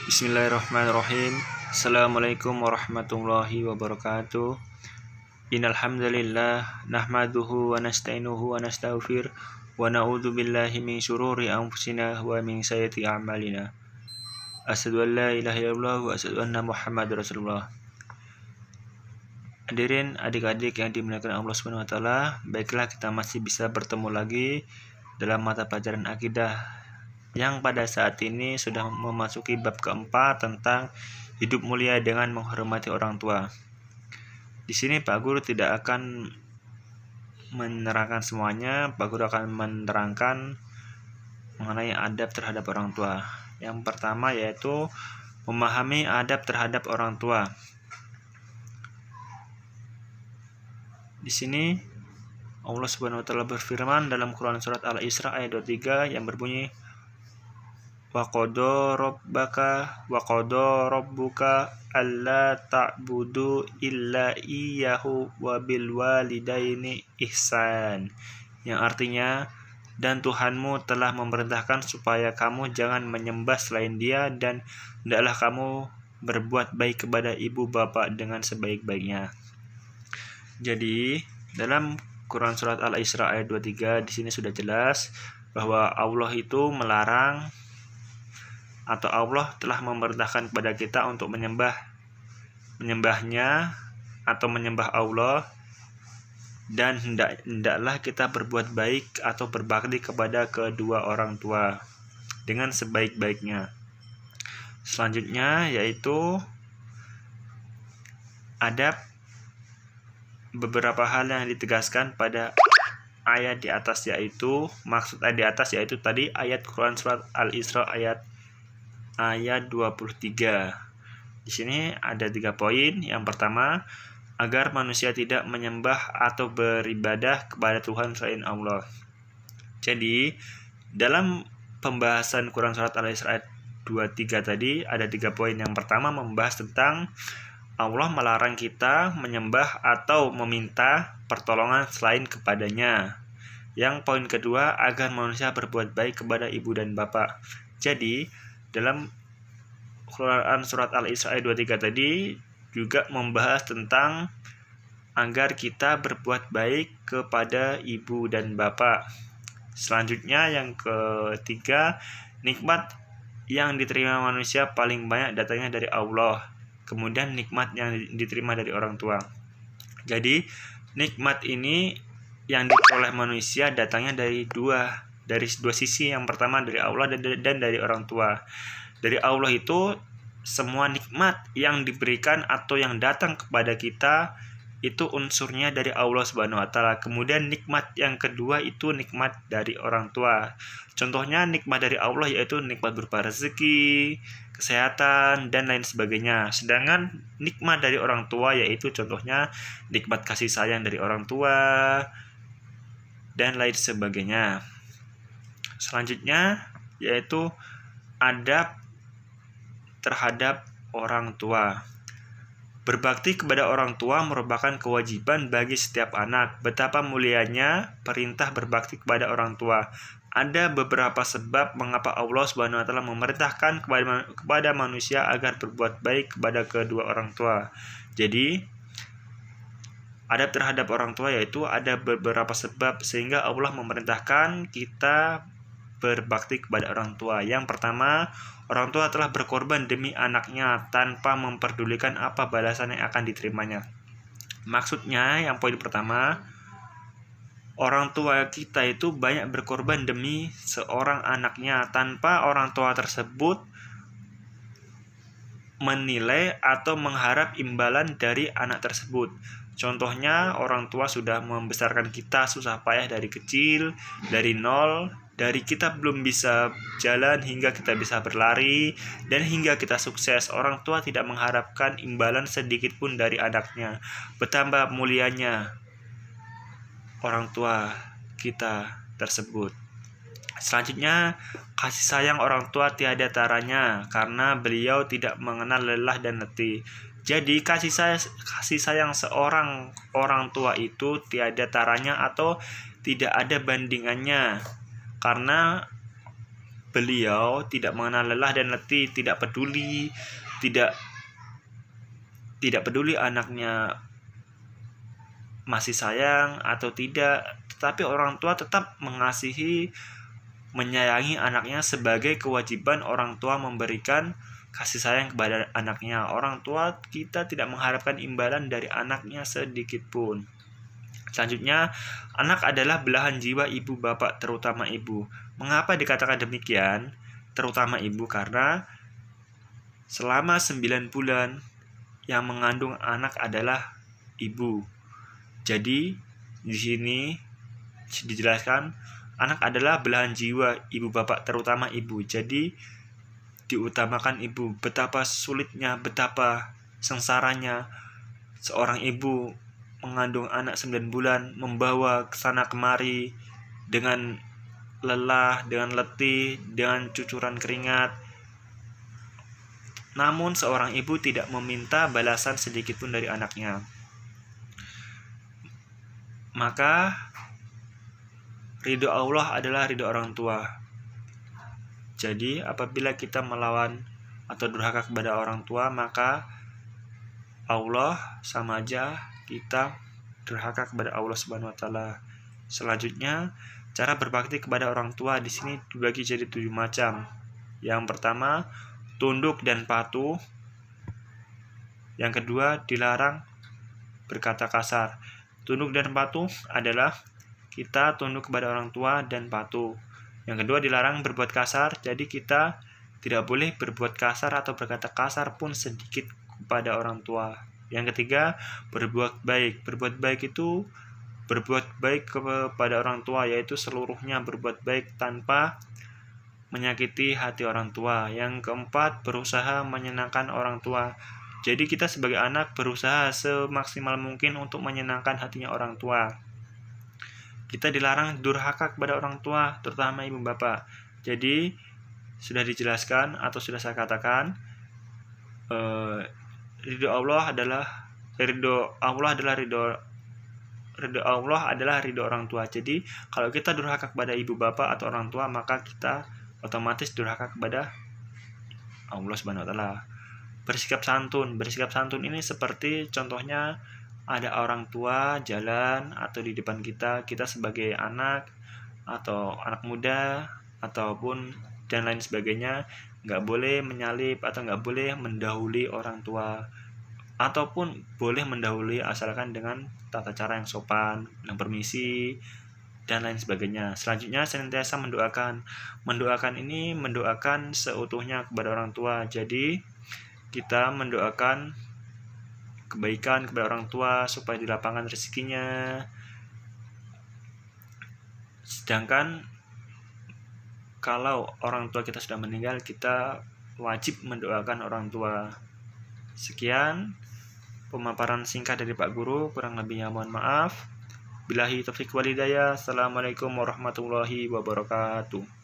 Bismillahirrahmanirrahim. Assalamualaikum warahmatullahi wabarakatuh. Innal hamdalillah nahmaduhu wa nasta'inuhu wa nastaghfir wa na'udzu billahi min syururi anfusina wa min sayyiati a'malina. Asyhadu an la ilaha illallah wa asyhadu anna Muhammadar Rasulullah. Hadirin adik-adik yang dimuliakan Allah Subhanahu wa taala, baiklah kita masih bisa bertemu lagi dalam mata pelajaran akidah yang pada saat ini sudah memasuki bab keempat tentang hidup mulia dengan menghormati orang tua. Di sini Pak Guru tidak akan menerangkan semuanya, Pak Guru akan menerangkan mengenai adab terhadap orang tua. Yang pertama yaitu memahami adab terhadap orang tua. Di sini Allah Subhanahu wa taala berfirman dalam Quran surat Al-Isra ayat 23 yang berbunyi wa qada rabbuka alla ta'budu illa iyyahu wa bil walidaini ihsan, yang artinya dan Tuhanmu telah memerintahkan supaya kamu jangan menyembah selain Dia dan hendaklah kamu berbuat baik kepada ibu bapak dengan sebaik-baiknya. Jadi dalam Quran surat Al-Isra ayat 23 di sini sudah jelas bahwa Allah itu melarang atau Allah telah memerintahkan kepada kita untuk menyembahnya atau menyembah Allah, dan hendaklah kita berbuat baik atau berbakti kepada kedua orang tua dengan sebaik-baiknya. Selanjutnya yaitu adab, beberapa hal yang ditegaskan pada ayat di atas, yaitu maksud ayat di atas yaitu tadi ayat Quran surat Al-Isra ayat 23. Di sini ada 3 poin. Yang pertama, agar manusia tidak menyembah atau beribadah kepada Tuhan selain Allah. Jadi, dalam pembahasan Quran surat Al-Isra ayat 23 tadi ada 3 poin. Yang pertama membahas tentang Allah melarang kita menyembah atau meminta pertolongan selain kepadanya. Yang poin kedua, agar manusia berbuat baik kepada ibu dan bapak. Jadi, dalam Quran surat Al-Isra ayat 23 tadi juga membahas tentang agar kita berbuat baik kepada ibu dan bapak. Selanjutnya yang ketiga, nikmat yang diterima manusia paling banyak datangnya dari Allah. Kemudian nikmat yang diterima dari orang tua. Jadi nikmat ini yang diperoleh manusia datangnya dari dua sisi. Yang pertama dari Allah dan dari orang tua. Dari Allah itu semua nikmat yang diberikan atau yang datang kepada kita itu unsurnya dari Allah Subhanahu wa taala. Kemudian nikmat yang kedua itu nikmat dari orang tua. Contohnya nikmat dari Allah yaitu nikmat berupa rezeki, kesehatan, dan lain sebagainya. Sedangkan nikmat dari orang tua yaitu contohnya nikmat kasih sayang dari orang tua dan lain sebagainya. Selanjutnya yaitu adab terhadap orang tua. Berbakti kepada orang tua merupakan kewajiban bagi setiap anak. Betapa mulianya perintah berbakti kepada orang tua. Ada beberapa sebab mengapa Allah Subhanahu wa taala memerintahkan kepada manusia agar berbuat baik kepada kedua orang tua. Jadi, adab terhadap orang tua yaitu ada beberapa sebab sehingga Allah memerintahkan kita berbakti kepada orang tua. Yang pertama, orang tua telah berkorban demi anaknya tanpa memperdulikan apa balasan yang akan diterimanya. Maksudnya, yang poin pertama, orang tua kita itu banyak berkorban demi seorang anaknya tanpa orang tua tersebut menilai atau mengharap imbalan dari anak tersebut. Contohnya, orang tua sudah membesarkan kita susah payah dari kecil, dari nol, dari kita belum bisa jalan hingga kita bisa berlari, dan hingga kita sukses. Orang tua tidak mengharapkan imbalan sedikit pun dari anaknya. Betapa mulianya orang tua kita tersebut. Selanjutnya, kasih sayang orang tua tiada taranya karena beliau tidak mengenal lelah dan letih. Jadi kasih sayang seorang orang tua itu tiada taranya atau tidak ada bandingannya, karena beliau tidak mengenal lelah dan letih, tidak peduli anaknya masih sayang atau tidak, tetapi orang tua tetap mengasihi, menyayangi anaknya sebagai kewajiban orang tua memberikan kasih sayang kepada anaknya. Orang tua kita tidak mengharapkan imbalan dari anaknya sedikit pun. Selanjutnya, anak adalah belahan jiwa ibu bapak, terutama ibu. Mengapa dikatakan demikian? Terutama ibu karena selama 9 bulan yang mengandung anak adalah ibu. Jadi di sini dijelaskan anak adalah belahan jiwa ibu bapak, terutama ibu. Jadi diutamakan ibu. Betapa sulitnya, betapa sengsaranya seorang ibu mengandung anak 9 bulan, membawa ke sana kemari dengan lelah, dengan letih, dengan cucuran keringat. Namun seorang ibu tidak meminta balasan sedikit pun dari anaknya. Maka ridho Allah adalah ridho orang tua. Jadi apabila kita melawan atau durhaka kepada orang tua, maka Allah sama aja kita durhaka kepada Allah Subhanahu wa taala. Selanjutnya, cara berbakti kepada orang tua di sini dibagi jadi 7 macam. Yang pertama, tunduk dan patuh. Yang kedua, dilarang berkata kasar. Tunduk dan patuh adalah kita tunduk kepada orang tua dan patuh. Yang kedua, dilarang berbuat kasar. Jadi kita tidak boleh berbuat kasar atau berkata kasar pun sedikit kepada orang tua. Yang ketiga, berbuat baik. Berbuat baik itu berbuat baik kepada orang tua, yaitu seluruhnya berbuat baik tanpa menyakiti hati orang tua. Yang keempat, berusaha menyenangkan orang tua. Jadi kita sebagai anak berusaha semaksimal mungkin untuk menyenangkan hatinya orang tua. Kita dilarang durhaka kepada orang tua, terutama ibu bapak. Jadi sudah dijelaskan atau sudah saya katakan, ridho Allah adalah ridho orang tua. Jadi kalau kita durhaka kepada ibu bapak atau orang tua, maka kita otomatis durhaka kepada Allah Subhanahu wa taala. Bersikap santun ini seperti contohnya ada orang tua jalan atau di depan kita sebagai anak atau anak muda ataupun dan lain sebagainya, nggak boleh menyalip atau nggak boleh mendahului orang tua, ataupun boleh mendahului asalkan dengan tata cara yang sopan, yang permisi dan lain sebagainya. Selanjutnya, senantiasa mendoakan ini mendoakan seutuhnya kepada orang tua. Jadi kita mendoakan kebaikan kepada orang tua supaya dilapangkan rezekinya. Sedangkan kalau orang tua kita sudah meninggal, kita wajib mendoakan orang tua. Sekian pemaparan singkat dari Pak Guru, kurang lebihnya mohon maaf. Billahi taufiq wal hidayah. Assalamualaikum warahmatullahi wabarakatuh.